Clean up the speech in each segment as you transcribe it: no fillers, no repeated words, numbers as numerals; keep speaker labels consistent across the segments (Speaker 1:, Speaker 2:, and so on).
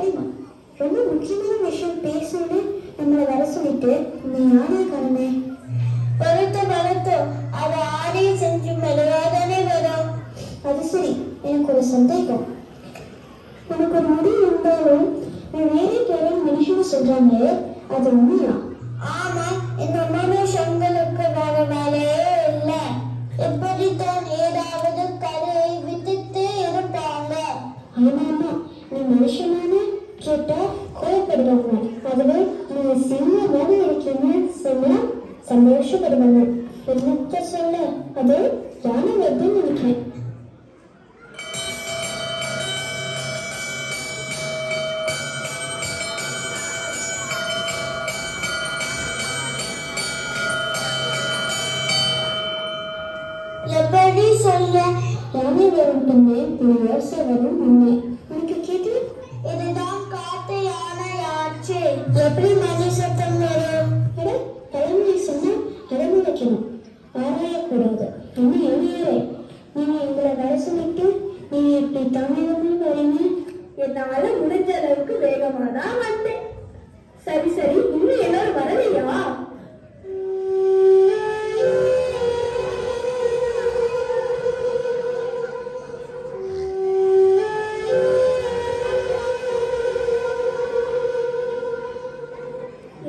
Speaker 1: சரிம்மா, ரொம்ப முக்கியமான விஷயம் பேசணும்னு நம்மளை வர சொல்லிட்டு நீ யாரா காரணே?
Speaker 2: வரட்டும், அவ ஆடையும் செஞ்சு மெதுவாதானே வரும்.
Speaker 1: அது சரி, எனக்கு ஒரு சந்தேகம். உனக்கு ஒரு முடி இருந்தாலும் நீ வேற கேள்வி மனுஷன் சொல்றாங்க, அது உண்மையா?
Speaker 2: ஆமா, இந்த மனுஷங்களுக்கு வேற வேலையே இல்லை. எப்படித்தான் ஏதாவது கதையை வித்துட்டு இருப்பாங்க.
Speaker 1: ஆமா, நீ மனுஷனானு கேட்டா கோவப்படுவாங்க. அதுவே நீ சிங்கமாக இருக்கீங்கன்னு சொன்னா சந்தோஷப்படுவாங்க. என்னத்த சொல்ல, அது யானை வருதுன்னு நினைக்கிறேன்.
Speaker 2: எப்படி சொல்ல?
Speaker 1: யானை வரும் பின்னே ஒரு யோசை வரும் முன்னே. உனக்கு கேட்டு
Speaker 2: இதுதான் காட்டு யானையாச்சு. எப்படி மணி சத்தம் வரும்?
Speaker 1: பழமொழி சொன்னா அடம்பு வைக்கணும், ஆராயக்கூடாது. என்ன யானையாரே, நீங்க எங்களை வர சொல்லிட்டு நீங்க இப்படி தாமதமா வரீங்க?
Speaker 3: என்னால முடிஞ்ச அளவுக்கு வேகமா தான் வந்தேன். சரி, இன்னும் எல்லாரும் வரலையா?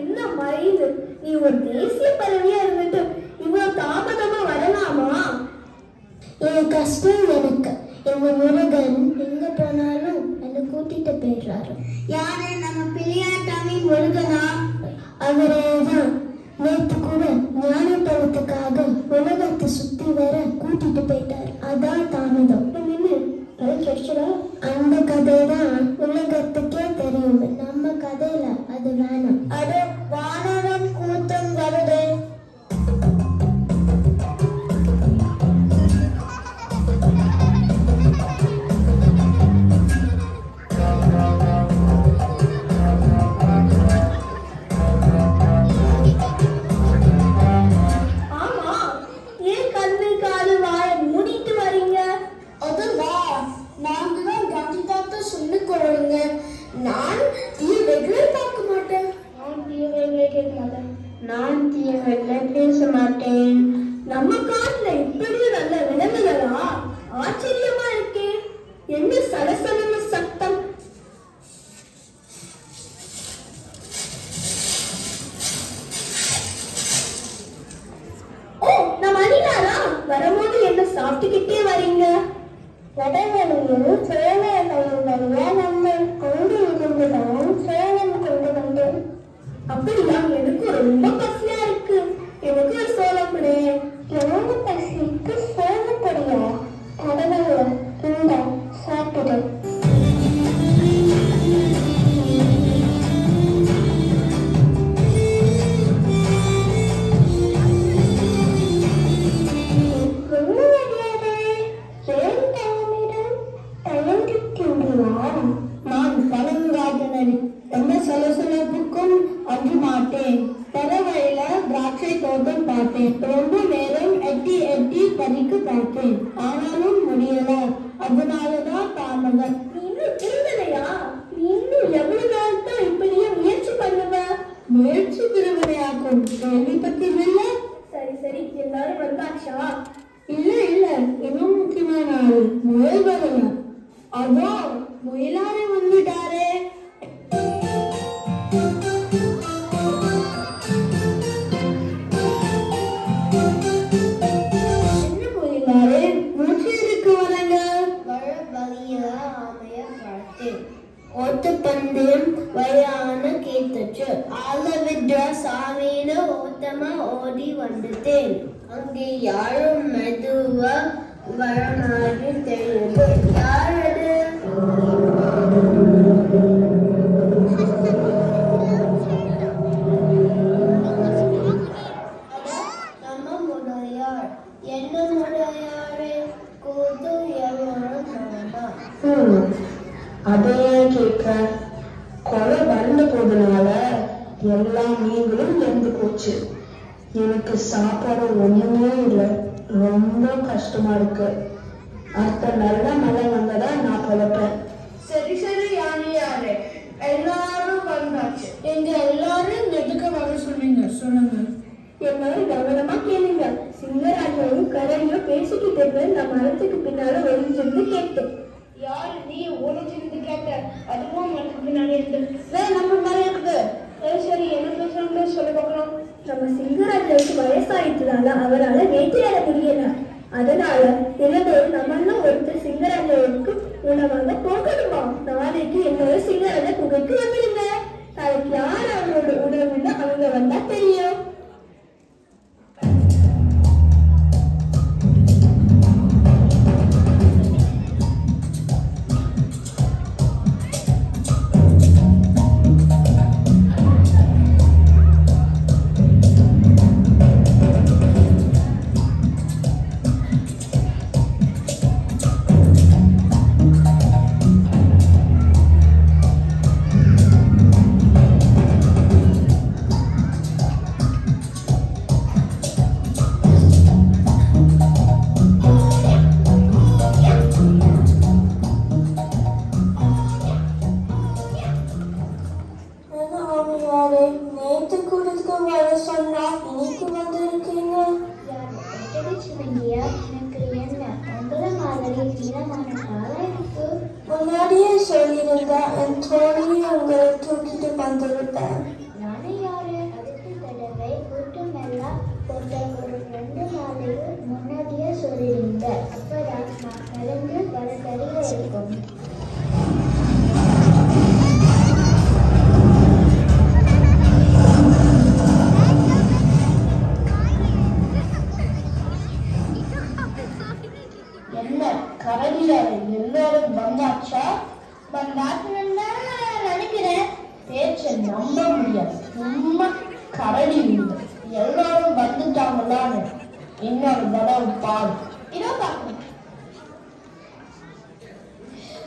Speaker 3: என்ன மயில், நீ ஒரு தேசிய பறவையா இருந்துட்டு இவ்வளவு தாமதமா வரலாமா?
Speaker 1: என் கஷ்டம் எனக்கு. எங்க முருகன் எங்க போனாலும் என்னை கூட்டிட்டு போயிடுறாரு.
Speaker 2: யாரு? நம்ம பிள்ளையாட்டாமி முருகனா?
Speaker 1: அவரேதான். நேற்று கூட ஞான பழத்துக்காக உலகத்தை சுத்தி வர கூட்டிட்டு போயிட்டாரு. அதான் தாமதம். நின்று அது கிடைச்சதா? அந்த கதை தான் உலகத்துக்கே தெரியும். நம்ம கதையில அது வேணாம்.
Speaker 2: அது வானரம் கூட்டம் வருது.
Speaker 3: ஆமா, ஏன் கண்ணு காது வாய மூடிட்டு வரீங்க?
Speaker 2: அதுவா, நாங்க தான் காந்தி தாத்தா சொல்லிக் கொடுங்க. நான் தீவைகளை பார்க்க மாட்டேன்.
Speaker 3: நான் தீவிரங்களை கேட்க மாட்டேன்.
Speaker 2: நான் தீவைகளை பேச மாட்டேன்.
Speaker 3: நம்ம காட்டுல இப்படி நல்ல விலங்குகளா? ஆச்சரியமா இருக்கே. என்ன சலசலன்னு சத்தம்? ஓ, நம்ம அணிலாரா? வரும்போது என்ன சாப்பிட்டுக்கிட்டே வரீங்க?
Speaker 2: வடவழியில் சேவையையும் நம்ம கொண்டு இருந்துதான் சேவம் கொண்டு வந்தோம்.
Speaker 3: அப்படியா? எனக்கு ரொம்ப பசியா இருக்கு. எனக்கு ஒரு சோளம் கொடு.
Speaker 2: எவ்வளவு பசிக்கு சேவைப்படியா? கடவுள இந்த சாப்பிடு.
Speaker 1: நான் பழங்காதனரி எந்த சலசலப்புக்கும் அஞ்சு மாட்டேன். பறவையில திராட்சை தோட்டம் பார்த்தேன். ரொம்ப நேரம் எட்டி பறிக்க பார்த்தேன். ஆனாலும் முடியல. அதனாலதான் தாமதம்.
Speaker 3: நீ இன்னும் திருந்தலையா? நீ இன்னும் எவ்வளவு நாள் தான் இப்படியே முயற்சி பண்ணுவ?
Speaker 1: முயற்சி திருவினையாக்கும் கேள்விப்பட்டதில்லை?
Speaker 3: சரி, எல்லாரும் வந்தாச்சா?
Speaker 1: இல்ல, இன்னும் முக்கியமான ஆள் முயல் வரல. அதோ முயலாரே வந்துட்டாரே. என்ன முயலாரே, மூச்சு இருக்கு வரங்க.
Speaker 2: வர வழியில அமைய பார்த்தேன். ஓட்டப்பந்தயம் வயான கேட்டுச்சு. அளவிட்ட சாமியில ஓட்டமா ஓடி வந்துட்டேன். அங்கே யாரும் மெதுவா வர மாதிரி தெரியுது. யார் அது? நம்ம முடையார். என்ன முடையாரே? கூத்து எவரும் மாமா.
Speaker 1: அதையே கேட்க, கொலை வந்த போதுனால எல்லா மீன்களும் இறந்து போச்சு. எனக்கு சாப்பாடு ஒண்ணுமே இல்லை. ரொம்ப கஷ்டமா இருக்கு. அடுத்த நல்ல மழை வந்ததா நான் பழப்பேன்.
Speaker 3: சரி யானையாரே,
Speaker 2: யாரு நீ ஒளிஞ்சிருந்து கேட்ட? அதுவும் எனக்கு பின்னாடி இருக்கு. நம்ம மாதிரி இருக்குது. சரி என்ன பேசுறாங்க சொல்லி பார்க்கலாம்.
Speaker 3: நம்ம சிங்கராஜாவுக்கு வயசாயிட்டதால அவரால் வேட்டையாட முடியல. அதனால தினந்தோறும் நம்மளும் ஒருத்தர் சிங்கராஜாவுக்கு உணவாக போகணுமா? நாளைக்கு என்னோட சிங்கராஜா குகைக்கு வந்துடுங்க. நாளைக்கு யார் அவங்களோட உணவுன்னு அவங்க வந்தா தெரியும்.
Speaker 2: நேற்று கூடத்துக்கு வர சொன்னா இன்னைக்கு வந்து இருக்கீங்க.
Speaker 1: எனக்கு என்ன உங்களை மாதிரி தீரமான காலம் இருக்கு.
Speaker 2: முன்னாடியே சொல்லியிருந்தா என் தோழி உங்களை தூக்கிட்டு வந்துருப்பேன்.
Speaker 1: நானே யாரு? அடுத்த தடவை கூட்டமெல்லாம் போட்ட ஒரு 2 நாளைக்கு முன்னாடியே சொல்லிடுங்க. அப்பதான் நான் கிளம்பி வர சரியா இருக்கும்.
Speaker 2: என்ன கரடியாரு எல்லாரும் வந்தாச்சா? வந்தாச்சுன்னு நினைக்கிறேன். பேச்சை நம்ப முடியாது. சும்மா கரடி இல்லை. எல்லாரும் வந்துட்டாங்களான்னு இன்னொரு தடவை பாரு. இதோ பார்க்கணும்.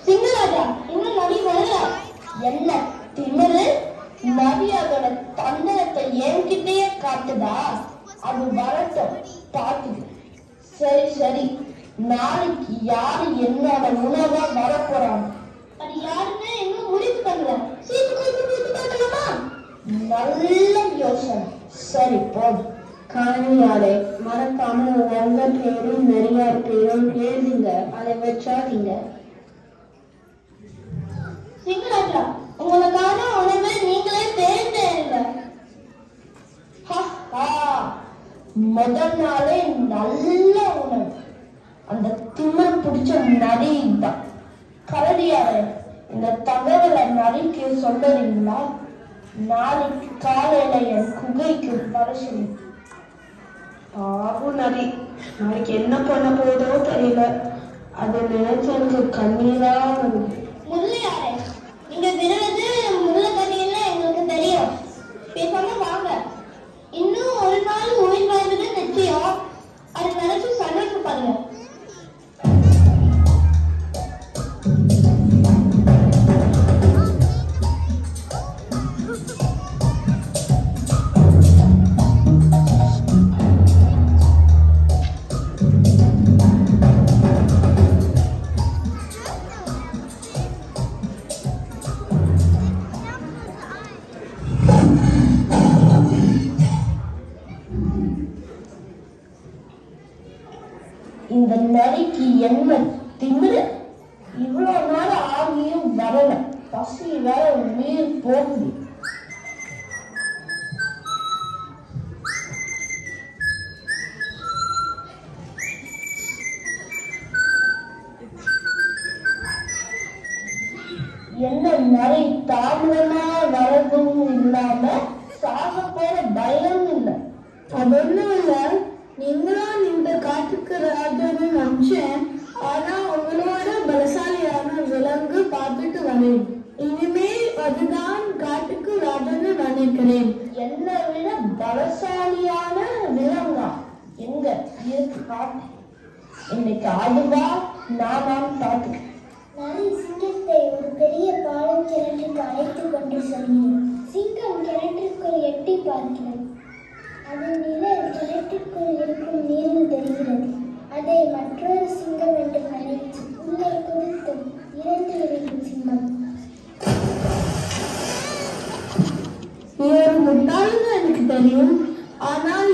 Speaker 2: சிங்கராஜா இன்னும் நதி வரல. என்ன திமிரு? நதி அதோட தந்தனத்தை என்கிட்டயே காட்டுதா? அது வரட்டும், பார்த்துக்கு. சரி நாளைக்கு யாரு என்னோட உணவா வரப்போறாங்க? அது யாருன்னு இன்னும் முடிவு பண்ணல. நல்ல யோசனை. சரி போதும். காணியாரே, மறக்காம உங்க பேரும் நிறைய பேரும் எழுதுங்க. அதை வச்சாதீங்க. சிங்கராஜா, உங்களுக்கான உணவை நீங்களே தேர்ந்தெடுங்க. முதல் நாளே நல்ல உணவு. அந்த திமிர் பிடிச்ச நரி தான். கரடியாரு, இந்த தகவலை நரிக்கு சொல்லுறீங்களா? நாளைக்கு காலையில என் குகைக்கு வர சொல்லி. பாபு நரி நாளைக்கு என்ன பண்ண போதோ தெரியல. அதை நினைச்சு எனக்கு கண்ணீரா வருது. முல்லையாரே, நீங்க விருது முல்லை கண்ணின்னு எங்களுக்கு தெரியும். பேசாம வாங்க. இன்னும் ஒரு நாள் உயிர் வாழ்வது நிச்சயம். அதை நினைச்சு சந்தோஷப்படுங்க. இந்த நரிக்கு என்ன திமிரு? இவ்வளவு நாள் ஆகியும் வரல. பசி வேற உயிர் போகுது. என்ன நரி தாமதமா வரதும் இல்லாம சாக போற பயம் இல்லை.
Speaker 3: அதொன்னும் இல்ல, நீங்களும் இந்த காட்டுக்கு ராஜான்னு நினைச்சேன். ஆனா உங்களோட பலசாலியான விலங்கு பார்த்துட்டு வரேன். இனிமேல் அதுதான் காட்டுக்கு ராஜான்னு நினைக்கிறேன்.
Speaker 2: என்னை விட பலசாலியான விலங்கா எங்க இருக்கு காட்டு? இன்னைக்கு அதுவா நான் பார்த்துக்கிறேன்.
Speaker 1: நரி சிங்கத்தை ஒரு பெரிய பாலம் கிணற்றுக்கு அழைத்து கொண்டு செல்லும். சிங்கம் கிணற்றுக்குள் எட்டி பார்க்கிறது. அதன் நிழல் கிணற்றுக்குள் இருக்கும் நீரில் தெரிகிறது. அதை மற்றொரு சிங்கம் என்று நினைத்து உள்ளே குதித்து இறந்து விடும் சிங்கம்.
Speaker 3: ஒரு முட்டாள்னு எனக்கு தெரியும். ஆனால்